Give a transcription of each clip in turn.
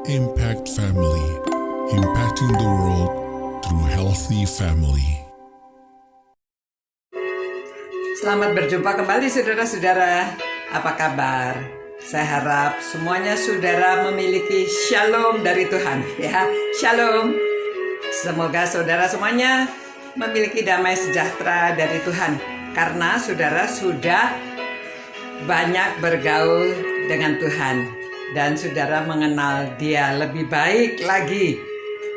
Impact Family, impacting the world through healthy family. Selamat berjumpa kembali saudara-saudara. Apa kabar? Saya harap semuanya saudara memiliki shalom dari Tuhan, ya. Shalom. Semoga saudara semuanya memiliki damai sejahtera dari Tuhan, karena saudara sudah banyak bergaul dengan Tuhan dan saudara mengenal Dia lebih baik lagi,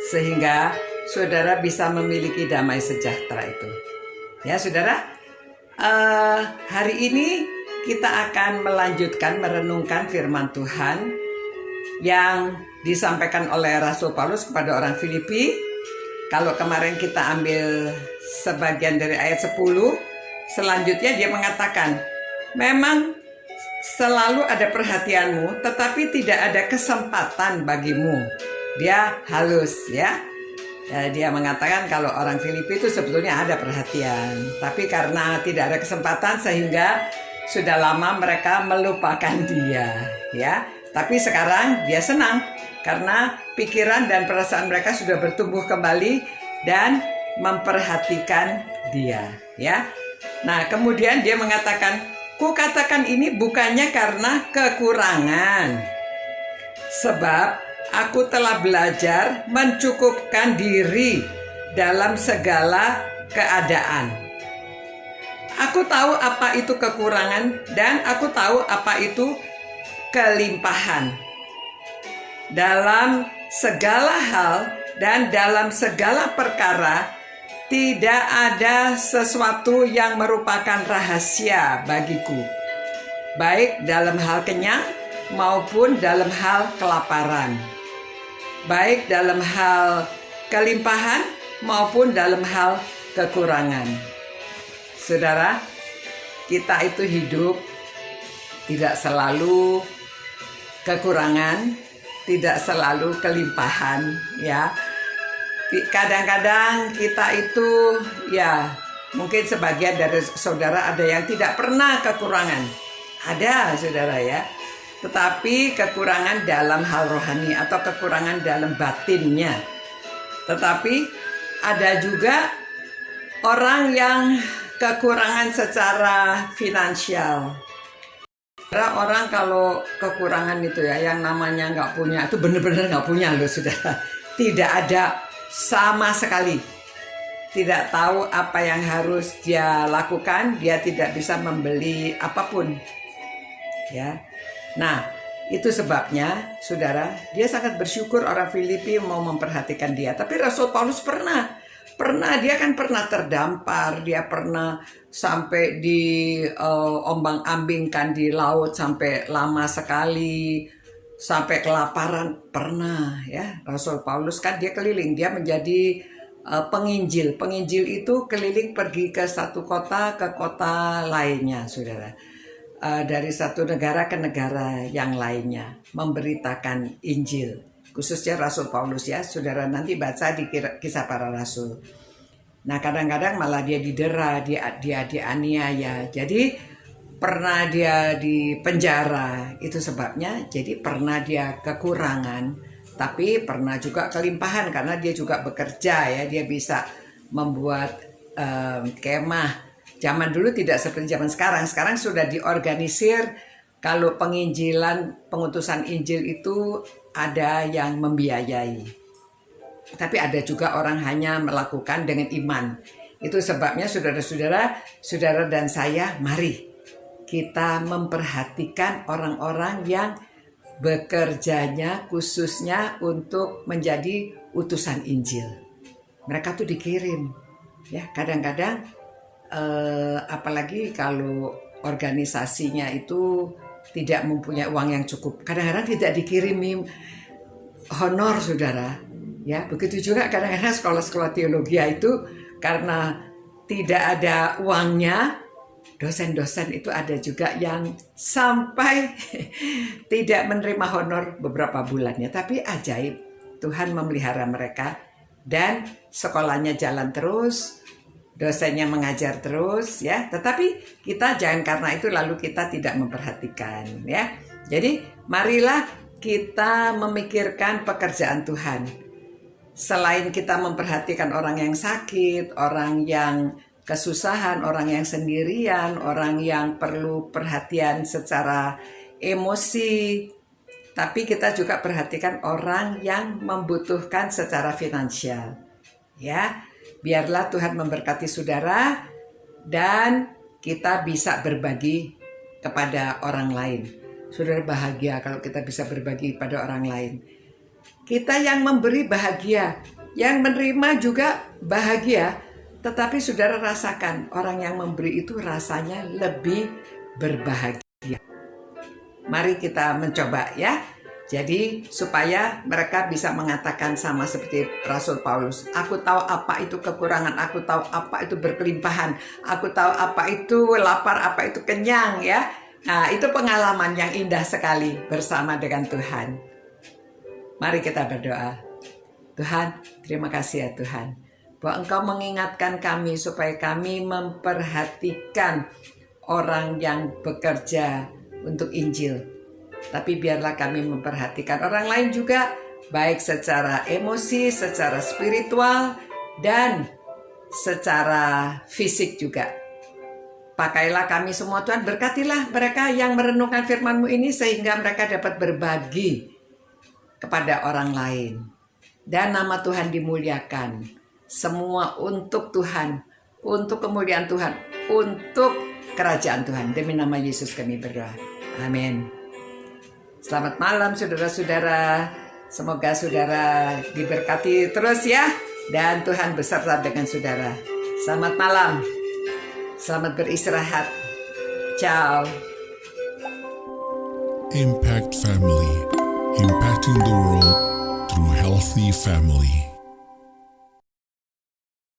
sehingga saudara bisa memiliki damai sejahtera itu. Ya saudara, hari ini kita akan melanjutkan merenungkan firman Tuhan yang disampaikan oleh Rasul Paulus kepada orang Filipi. Kalau kemarin kita ambil sebagian dari ayat 10, selanjutnya dia mengatakan, memang selalu ada perhatianmu, tetapi tidak ada kesempatan bagimu. Dia halus, ya. Dia mengatakan kalau orang Filipi itu sebetulnya ada perhatian, tapi karena tidak ada kesempatan sehingga sudah lama mereka melupakan dia, ya. Tapi sekarang dia senang karena pikiran dan perasaan mereka sudah bertumbuh kembali dan memperhatikan dia, ya. Nah, kemudian dia mengatakan, kukatakan ini bukannya karena kekurangan, sebab aku telah belajar mencukupkan diri dalam segala keadaan. Aku tahu apa itu kekurangan dan aku tahu apa itu kelimpahan. Dalam segala hal dan dalam segala perkara, tidak ada sesuatu yang merupakan rahasia bagiku, baik dalam hal kenyang maupun dalam hal kelaparan, baik dalam hal kelimpahan maupun dalam hal kekurangan. Saudara, kita itu hidup tidak selalu kekurangan, tidak selalu kelimpahan, ya. Kadang-kadang kita itu, ya, mungkin sebagian dari saudara ada yang tidak pernah kekurangan. Ada, saudara, ya. Tetapi kekurangan dalam hal rohani atau kekurangan dalam batinnya. Tetapi ada juga orang yang kekurangan secara finansial. Orang kalau kekurangan itu, ya, yang namanya nggak punya, itu benar-benar nggak punya loh, saudara. Tidak ada sama sekali, tidak tahu apa yang harus dia lakukan, dia tidak bisa membeli apapun, ya. Nah, itu sebabnya saudara, dia sangat bersyukur orang Filipi mau memperhatikan dia. Tapi Rasul Paulus pernah dia kan pernah terdampar, dia pernah sampai di ombang-ambingkan di laut sampai lama sekali, sampai kelaparan pernah, ya. Rasul Paulus kan dia keliling, dia menjadi penginjil. Penginjil itu keliling pergi ke satu kota ke kota lainnya, saudara. Dari satu negara ke negara yang lainnya, memberitakan Injil. Khususnya Rasul Paulus, ya, saudara nanti baca di Kisah Para Rasul. Nah, kadang-kadang malah dia didera, dia dianiaya. Jadi pernah dia di penjara, itu sebabnya. Jadi pernah dia kekurangan, tapi pernah juga kelimpahan karena dia juga bekerja, ya. Dia bisa membuat kemah. Zaman dulu tidak seperti zaman sekarang. Sekarang sudah diorganisir. Kalau penginjilan, pengutusan Injil itu ada yang membiayai. Tapi ada juga orang hanya melakukan dengan iman. Itu sebabnya saudara-saudara, saudara dan saya, mari kita memperhatikan orang-orang yang bekerjanya khususnya untuk menjadi utusan Injil. Mereka tuh dikirim, ya. Kadang-kadang apalagi kalau organisasinya itu tidak mempunyai uang yang cukup, kadang-kadang tidak dikirimi honor, saudara, ya. Begitu juga kadang-kadang sekolah-sekolah teologi itu karena tidak ada uangnya, dosen-dosen itu ada juga yang sampai tidak menerima honor beberapa bulannya. Tapi ajaib, Tuhan memelihara mereka dan sekolahnya jalan terus, dosennya mengajar terus, ya. Tetapi kita jangan karena itu lalu kita tidak memperhatikan, ya. Jadi marilah kita memikirkan pekerjaan Tuhan. Selain kita memperhatikan orang yang sakit, orang yang kesusahan, orang yang sendirian, orang yang perlu perhatian secara emosi, tapi kita juga perhatikan orang yang membutuhkan secara finansial. Ya, biarlah Tuhan memberkati saudara dan kita bisa berbagi kepada orang lain. Saudara bahagia kalau kita bisa berbagi pada orang lain. Kita yang memberi bahagia, yang menerima juga bahagia. Tetapi saudara rasakan orang yang memberi itu rasanya lebih berbahagia. Mari kita mencoba ya. Jadi supaya mereka bisa mengatakan sama seperti Rasul Paulus. Aku tahu apa itu kekurangan, aku tahu apa itu berkelimpahan, aku tahu apa itu lapar, apa itu kenyang ya. Nah itu pengalaman yang indah sekali bersama dengan Tuhan. Mari kita berdoa. Tuhan, terima kasih ya Tuhan. Bahwa Engkau mengingatkan kami supaya kami memperhatikan orang yang bekerja untuk Injil. Tapi biarlah kami memperhatikan orang lain juga, baik secara emosi, secara spiritual, dan secara fisik juga. Pakailah kami semua Tuhan, berkatilah mereka yang merenungkan firman-Mu ini sehingga mereka dapat berbagi kepada orang lain. Dan nama Tuhan dimuliakan. Semua untuk Tuhan, untuk kemuliaan Tuhan, untuk kerajaan Tuhan. Demi nama Yesus kami berdoa. Amin. Selamat malam saudara-saudara. Semoga saudara diberkati terus ya. Dan Tuhan beserta dengan saudara. Selamat malam. Selamat beristirahat. Ciao. Impact Family, impacting the world through healthy family.